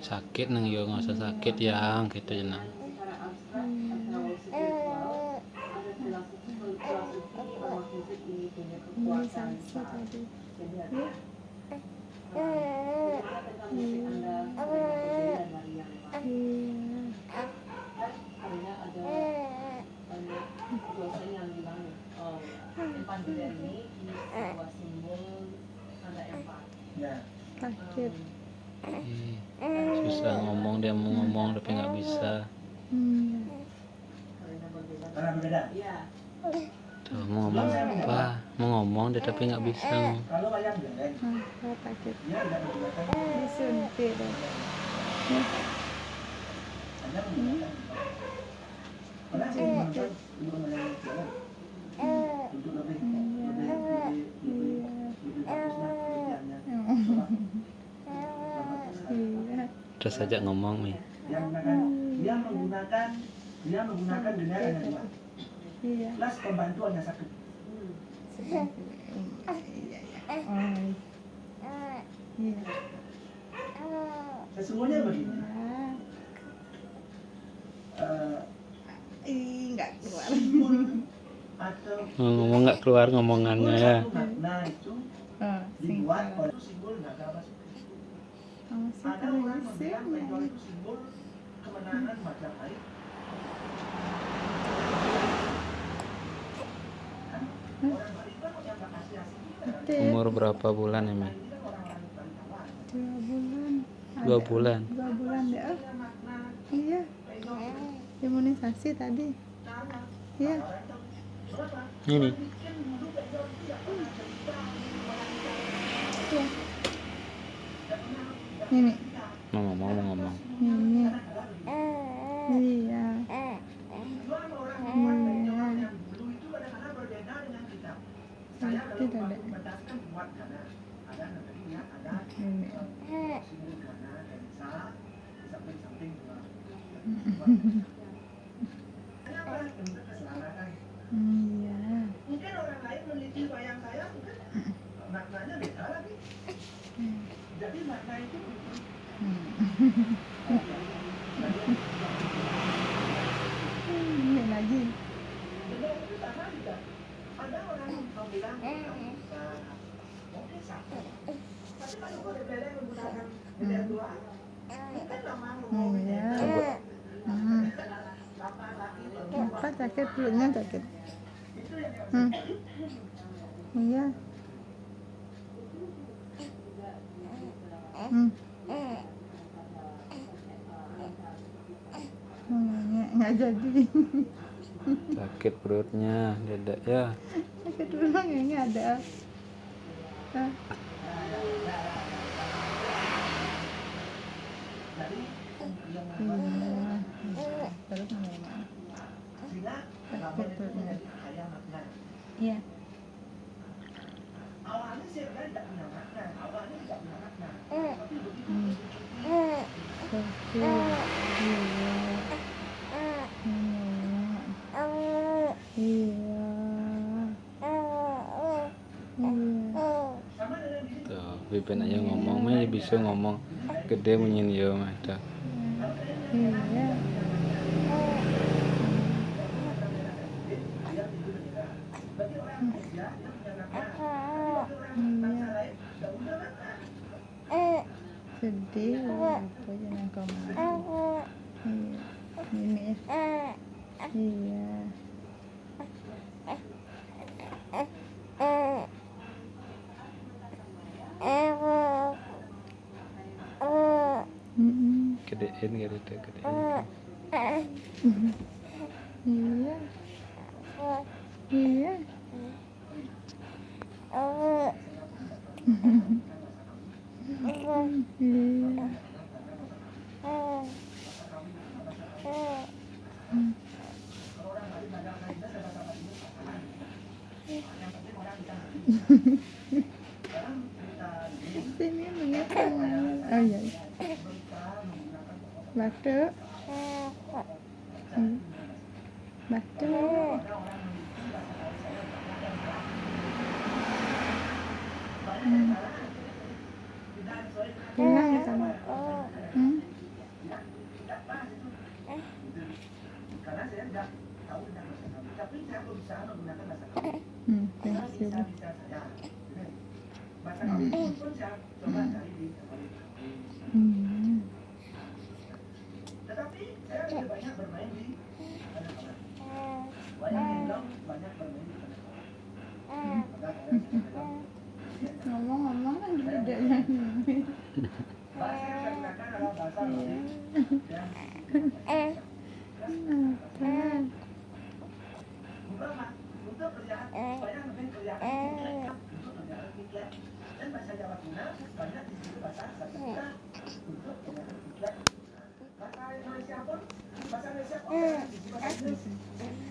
Sakit nang yo nggak usah sakit yang gitu jenang. Imunisasi tadi. Sakit. Susah ngomong, dia mau ngomong tapi nggak bisa. Tuh mau ngomong apa? Mau ngomong dia tapi nggak bisa. Sakit. Disuntik deh. Terus aja ngomong nih. Dia menggunakan denda hanya 2. Plus pembantu hanya 1. Sesungguhnya begini. Nggak keluar. Atau Ngomong nggak keluar ngomongannya ya. Makna itu dibuat oleh simbol Nagara Suci. Ada orang membilang pendol itu simbol kemenangan Majapahit. Orang Balikan yang Bekasi asli. Umur berapa bulan ini? 2 bulan. 2 bulan. 2 bulan deh. Iya. Imunisasi tadi. Iya. Ini. Ini. Mau ngomong. Ini. Iya. Tidak ada. Iya. Mungkin orang lain meneliti wayang saya, mungkin maknanya beda lagi. Jadi makna itu Ini lagi. itu sama juga. Ada orang yang bilang mungkin satu. Tapi kalau boleh menggunakan beda 2, mungkin lama Iya. Apa sakit perutnya sakit? Iya. Nggak jadi. Sakit perutnya, dada ya. Sakit perutnya nggak ada. Terus gimana? Sakit perutnya. Iya. Awalnya sih tidak punya makna. Tuh, Bipin aja ngomong, masih bisa ngomong. Gede munyin yo mah dah. Iya. Sedih apa jangan kemana. Ini iya. Gedein gitu, gedein. Iya. Iya. Sini mengesan. Oh iya. Batuk. Batuk. aku bisa menggunakan bahasa kami. Thank you. Bisa saya. Bahasa kami pun saya coba cari di kami. Tetapi saya lebih banyak bermain di anak-anak. Banyak yang bilang banyak bermain di anak-anak. Maka saya bilang, Ngomong-ngomong kan bedanya ini. bahasa yang saya gunakan adalah bahasa Melayu. Beberapa untuk kerjaan banyak mungkin kerjaan untuk kerjaan tiket dan bahasa Jawa Tuna banyak di situ bahasa Sanskerta untuk kerjaan tiket. Bahasa Indonesia pun bahasa Indonesia pun di situ bahasa Inggris.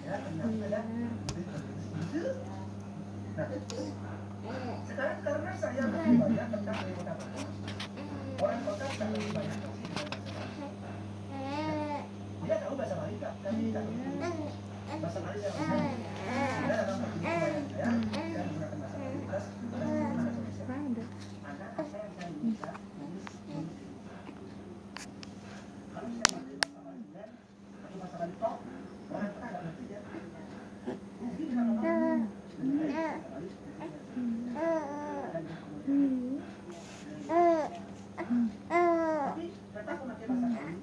Ya benar ada. Nah, sekarang karena saya lebih banyak tentang kota kota, orang kota tidak lebih banyak kasih dengan bahasa Bali. Dia tahu bahasa Bali tak? Tapi tidak bahasa Bali saya bisa. Dia dalam pertemuan saya menggunakan bahasa Bali plus bahasa Indonesia. Anak saya yang saya bisa menulis. Kalau saya pakai bahasa Bali dan atau bahasa Bali tok, orang kota tidak ngerti ya. Jadi kita ngomong bahasa Bali. Tapi tetap memakai bahasa Bali.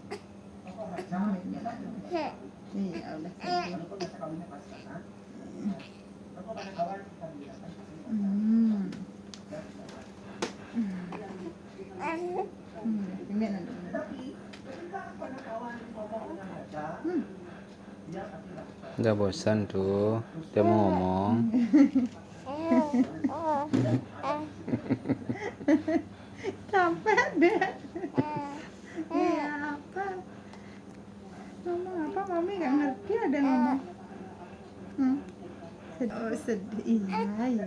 Iya, udah. Walaupun bahasa Balinya pas sana. Aku pada kawan kita menggunakan Ini nanti. tetapi ketika pada kawan ngomong dengan baca, dia pasti lakukan. Udah bosan tuh, dia mau ngomong. Capek deh. Iya apa? Ngomong apa? Mami nggak ngerti ada ngomong. Oh sedih. Iya.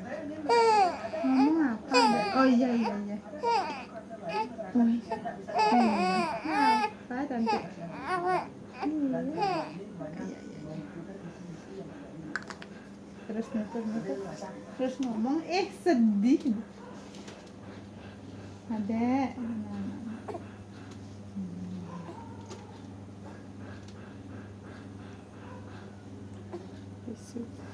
Ngomong apa? Oh iya. Wih. Apa tante? Iya. Terus nutur. Terus ngomong sedih. Adek. Besok.